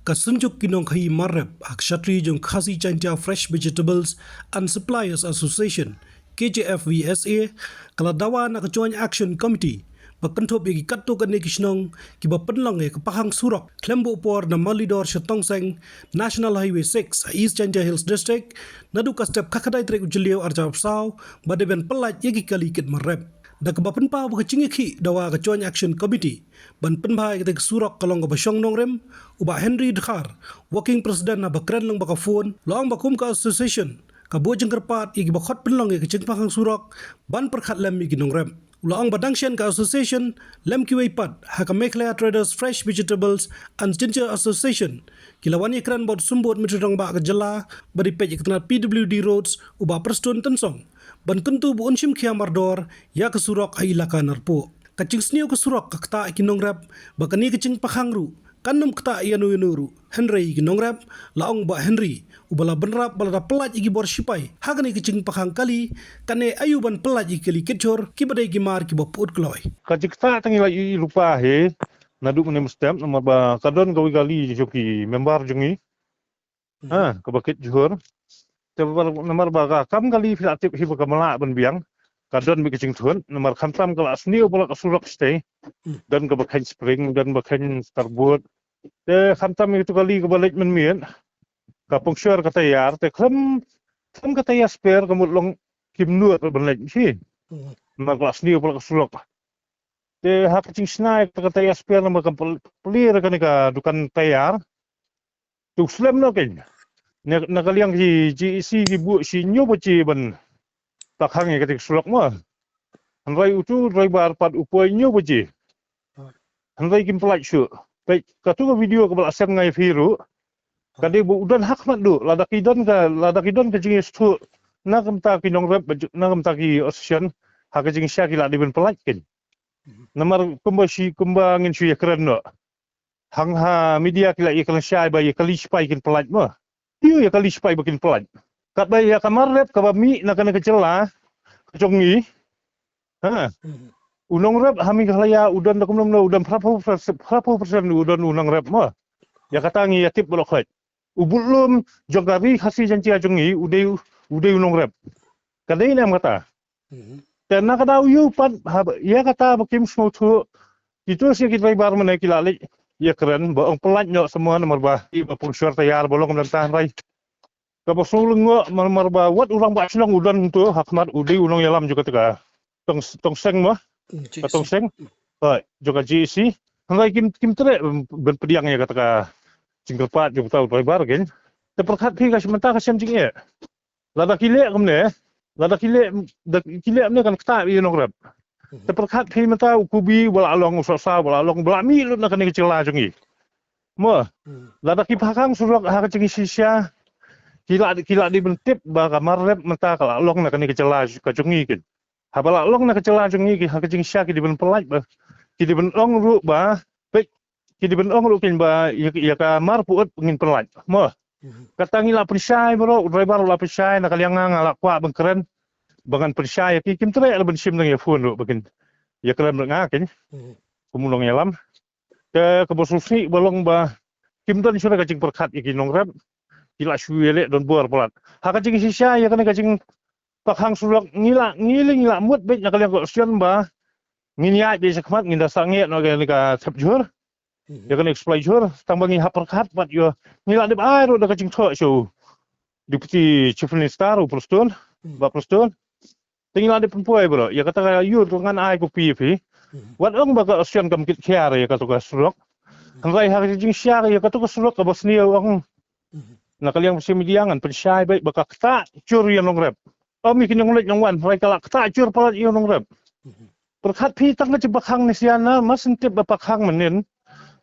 Kasunjuk kinong kai marep akshatri jong khasi chantia Fresh Vegetables and Suppliers Association KJFVSA kala dawa na Joint Action Committee bakantop bagi katto kan kisnong kiba penlong kapahang surak klembo por na malidor setongseng National Highway 6 East Chantia Hills District nadu ka step kakadai trek ujliau arjab saw badeben pelat yagi kali kit marep da kebapen pa ba cingiki dawa ka Joint Action Committee ban penbai ketek surak kalong ka basyong nongrem uba Henry Dhar working president na bakren lang baka phone long bakum ka association ka bojeng kerpat igi bakhot penlong ke cingpahang surak ban perkhat lem igi nongrem Ulaang Badangshan ka association lem kiway pat haka Mekhlaya Traders Fresh Vegetables and Ginger Association kilawani kran bot sumbot mitrong ba ka jala bari pej ikna PWD roads uba perston tensong ban kentu bu unshim kia mardor ya ke surak ailaka narpo kacing sniu ke surak kakta ikinong rap bakani kacing pakhangru kanum kta yanu yanuru Henry ikinong rap laong ba Henry ubala benrap balada pelaj igi bor sipai hagani kacing pakhang kali kane ayuban pelaj igi kali kecor kibadai gimar kibaput kloy kacing kta tangi la lupa he nadu menem stem nomor ba kadon gawi gali joki member jungi kabakit juhur nomor baga kam kali filatip hiba kamala ben biang kadon bi kacing thun nomor khamtam kala asniu bolak surak stay dan kabakhan spring dan bakhan starboard te khamtam itu kali kabalik men mien kapung syar kata yar te kham kata ya spare kamut long kim nuat benlek si nomor kala asniu bolak surak te ha kacing snai kata ya spare nomor kam pelir kan ka dukan tayar tu slam no ken nakaliang si GEC gibu si nyoba ci ban takhang ya ketik sulak mah hanrai utu rai bar pat upoi nyoba ci hanrai kim pelaj su baik katu video ke balasem ngai viru kade bu udan hak mat du ladakidon ka jingis tu nakam ta kinong rep nakam ta ki ocean hak jing sya ki la di ben pelaj ken namar kumbangin su ya keren no hang ha media ki la iklan sya ba ya kali spai kin pelaj mah Iyo ya kali supaya bikin pelan. Kat bayi ya kamar rep kabami nak kena kecela, kecongi. Unang rep hami kalaya udan tak kumlam udan berapa persen udan unang rep mah. Ya katangi ya tip bolok het. Ubulum jongkari hasil janji ajongi udai unang rep. Kadai ni am kata. Dan nak kata uyu pan ya kata bakim semua tu itu sih kita baru menaiki lalik. Ya keren, baong pelat nyok semua nomor bah, iba pungsyar tayar bolong kementerian rai. Kapag sulung ngok nomor bah, wat ulang bah silang udan tu hakmat udi ulang yalam juga tega. Tong seng mah, tong seng, juga GEC. Hangai kim tere berpediang ya kata cingkepat juga tahu lebar kan. Terperkat pi kasih mentah kasih cingnya. Lada kile kemne, lada kile amne kan kata ia nongrab. Terperkat pi mentah ukubi bola along usasa bola along bola mi lu nak kena kecela jungi. Mo, lada kipakang surak hak jungi sisya. Kila di bentip ba kamar rep mentah kalau along nak kena kecela jungi kan. Habala along nak kecela jungi hak jungi sisya ki di ben pelaj ba. Ki di ben ong ru ba, baik ki di ben ong ru kin ba ya kamar puut pengin pelaj. Mo. Katangi la pensai bro, driver la pensai nak kaliang ngalak kwa bengkeren. Bangan percaya ki kim tere ala bensim nang ya phone ro bakin ya keren ngakin kumulong yalam ke kebosusi bolong ba kim don sura kacing perkat iki nongrap kila suwele don bor polat ha kacing sisa ya kana kacing pakhang sulak ngiling mut bet nak kalian ko sion ba nginya be sakmat nginda sange no ka sabjur ya kana explore tambangi ha perkat pat yo ngila de ai ro da kacing tho so deputy chief minister uproston ba proston tinggal ada perempuan bro, ya kata you dengan ai ko pipi. Wat ong baga ocean kam kit kiare ya kata kasulok. Hangai hari jing syar ya kata kasulok ka Bosnia ong. Nakaliang si mediangan pensai baik baka kata cur yang nongrep. Omi kin yang lek yang wan, rai kala kata cur palat yang nongrep. Perkat pi tang ke bakhang nisiana mas entip bakhang menen.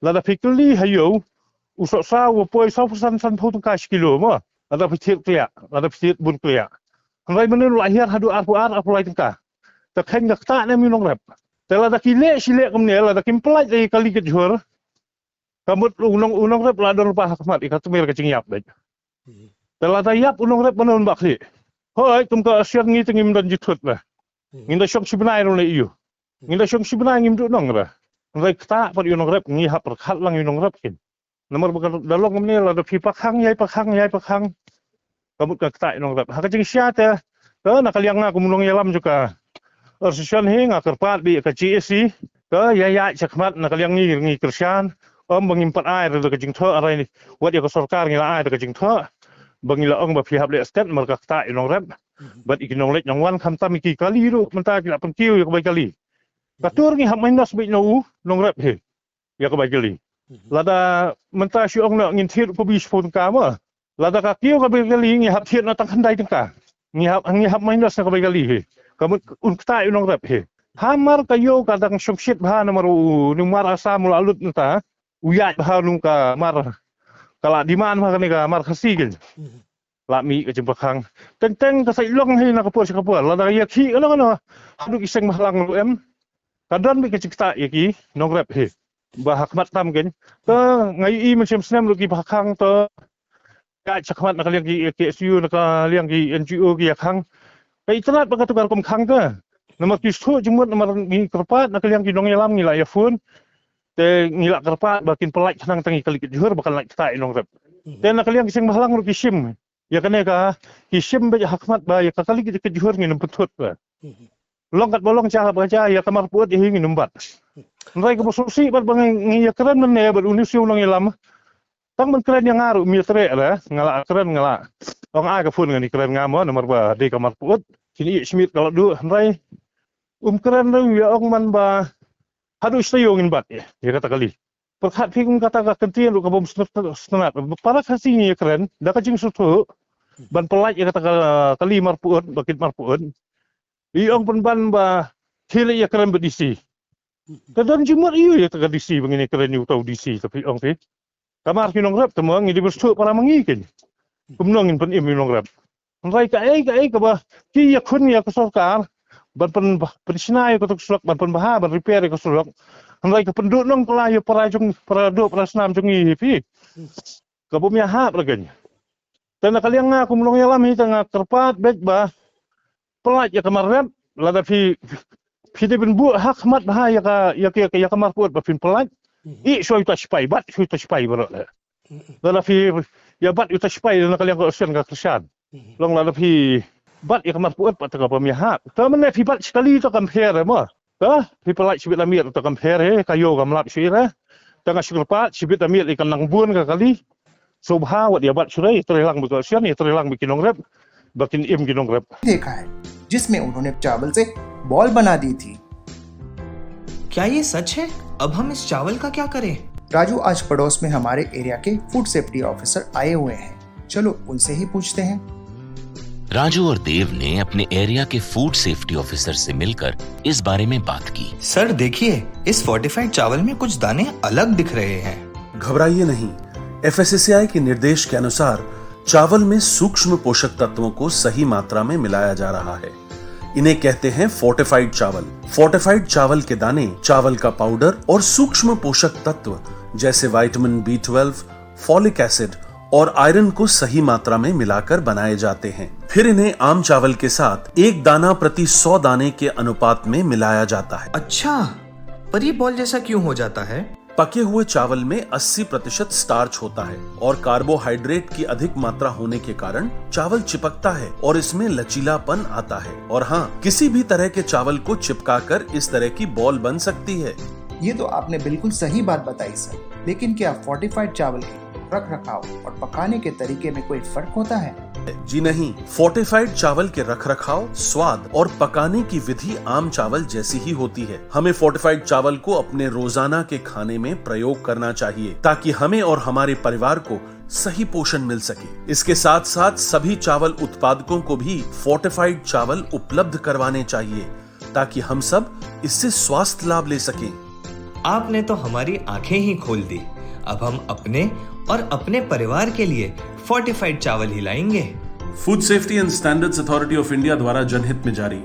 Lada fikli hayo usok sa wo poi sa san putung ka kilo mo. Lada fitit tia, lada fitit bun tia. Hangai menurut lahir hadu arpu lai tengkah. Takkan gak tak ni minong rep. Telah dah kilek silek kemni, lah dah kimpelaj dari kali kejur. Kamut unong rep lah don lupa hakmat ikat tumir kecing yap deh. Telah dah yap unong rep menurut bakli. Hoi, tumka asyar ngi tengim dan jitut lah. Nginda syok sebenarnya oleh iyo. Nginda syok sebenarnya ngim tu nong lah. Hangai tak pada unong rep ngi hap perkat lang unong rep kin. nomor dalong ni la da phi pakhang yai pakhang kabut ka tai nong rep ha ka jing sia te nak liang nga kumulong yalam juga Organisation hi nga kerpat bi ka GSC ka ya chakmat nak liang ngi kersian bangimpat ai da ka jing tho arai ni wat ya ka sarkar ngi la ai da ka jing tho bangi la ong ba phi hab le state mar ka tai nong rep bat ikinong lek nong wan kham tam ki kali ru menta ki la penkiu ya ka bai kali katur ngi hab minus bi no nong rep he ya ka bai kali lada menta si ong na ngin thir po bi phone ka ma lada ka kiu ka bai kali ngi hab thir na tang khandai tang ka ngi hab minus na ka bai kali he kamu unta unong rep he hamar kayo kadang syumshit bah namaru numar asa mul alut nta uyat bah nung ka mar kala diman bah ni ka mar khasi gin la mi ka jempakang teng ka sai long he na ka por ka por la da ya khi ano hadu iseng mahlang lu em kadon bi ka cikta yaki nong rep he bah hakmat tam gin to ngai i macam snem lu ki bakang to ka chakmat na kaliang ki KSU na kaliang ki NGO ki yakang kai telat baka tukar kom khang ka nama kisu jumut nama ngi kerpat nak liang ki dong yalam ngila ya phone te ngila kerpat bakin pelak nang tangi kali jur bakal nak tai nong rep te nak liang kising mahlang ru kisim ya kene ka kisim ba hakmat ba ya kali ki jur ngi nemputut ba long kat bolong cha ba cha ya kamar puat ya ngi numbat nrai ka susi bat bang ngi ya keren men ne ba unisiu nong yalam tang men keren yang ngaru mi tre la ngala keren ngala ong a ka phone ngani keren ngamo nomor ba de kamar puat kini smit kalau du nrai keren tu ya ong man ba hadu istayongin bat ya kata kali perhat ping kata ka kentian lu ka bom senat para kasi ni keren da ka jing sutu ban pelaj ya kata kali marpuun bakit marpuun i ong pun ban ba thile ya keren berdisi kadon jumur iu ya kata disi begini keren ni tau disi tapi ong te kamar kinong rap temu ngi di berstu para mengikin kumnongin pun im rap nrai ka ka ba ki ya khun ya ka sarkar ban pen sinai ko tuk sulak ban pen baha ban repair ko sulak nrai ka penduk nong kala ya para jung para do para senam jungi pi ka bum ya hap lagan tan kaliang nga kumulong yalam hi tanga terpat bet ba pelaj ya kamar rap lada fi de ben bu hak mat baha ya kamar puat ba fin pelaj i so ita spai bat so ita spai bro lada fi ya bat ita spai na kaliang ko sen ka kersan long lada fi bat ya kamar puat pat ka pemihak ta men fi bat sekali to compare mo ta fi pelaj sibit lamir to compare kayo gamlap sira tanga syurpat sibit lamir ikan nang bun ka kali subha wat ya bat surai terhilang bekasian ya terhilang bikin rep bakin im ginong rep देखा है जिसमें उन्होंने चावल से बॉल बना दी थी। क्या ये सच है? अब हम इस चावल का क्या करें? राजू आज पड़ोस में हमारे एरिया के फूड सेफ्टी ऑफिसर आए हुए हैं, चलो उनसे ही पूछते हैं। राजू और देव ने अपने एरिया के फूड सेफ्टी ऑफिसर से मिलकर इस बारे में बात की। सर देखिए, इस फोर्टिफाइड चावल में कुछ दाने अलग दिख रहे हैं। घबराइए नहीं, FSSAI के निर्देश के अनुसार चावल में सूक्ष्म पोषक तत्वों को सही मात्रा में मिलाया जा रहा है। इन्हें कहते हैं फोर्टिफाइड चावल। फोर्टिफाइड चावल के दाने चावल का पाउडर और सूक्ष्म पोषक तत्व जैसे विटामिन B12, फॉलिक एसिड और आयरन को सही मात्रा में मिलाकर बनाए जाते हैं। फिर इन्हें आम चावल के साथ 1 दाना प्रति 100 दाने के अनुपात में मिलाया जाता है। अच्छा, पर ये बॉल जैसा क्यों हो जाता है? पके हुए चावल में 80% स्टार्च होता है और कार्बोहाइड्रेट की अधिक मात्रा होने के कारण चावल चिपकता है और इसमें लचीलापन आता है। और हाँ, किसी भी तरह के चावल को चिपकाकर इस तरह की बॉल बन सकती है। ये तो आपने बिल्कुल सही बात बताई सर, लेकिन क्या फोर्टिफाइड चावल के रख रखाव और पकाने के तरीके में कोई फर्क होता है? जी नहीं, फोर्टिफाइड चावल के रखरखाव, स्वाद और पकाने की विधि आम चावल जैसी ही होती है। हमें फोर्टिफाइड चावल को अपने रोजाना के खाने में प्रयोग करना चाहिए ताकि हमें और हमारे परिवार को सही पोषण मिल सके। इसके साथ साथ सभी चावल उत्पादकों को भी फोर्टिफाइड चावल उपलब्ध करवाने चाहिए ताकि हम सब इससे स्वास्थ्य लाभ ले सकें। आपने तो हमारी आंखें ही खोल दी। अब हम अपने और अपने परिवार के लिए फोर्टिफाइड चावल ही लाएंगे। Food safety and standards authority of India द्वारा जनहित में जारी।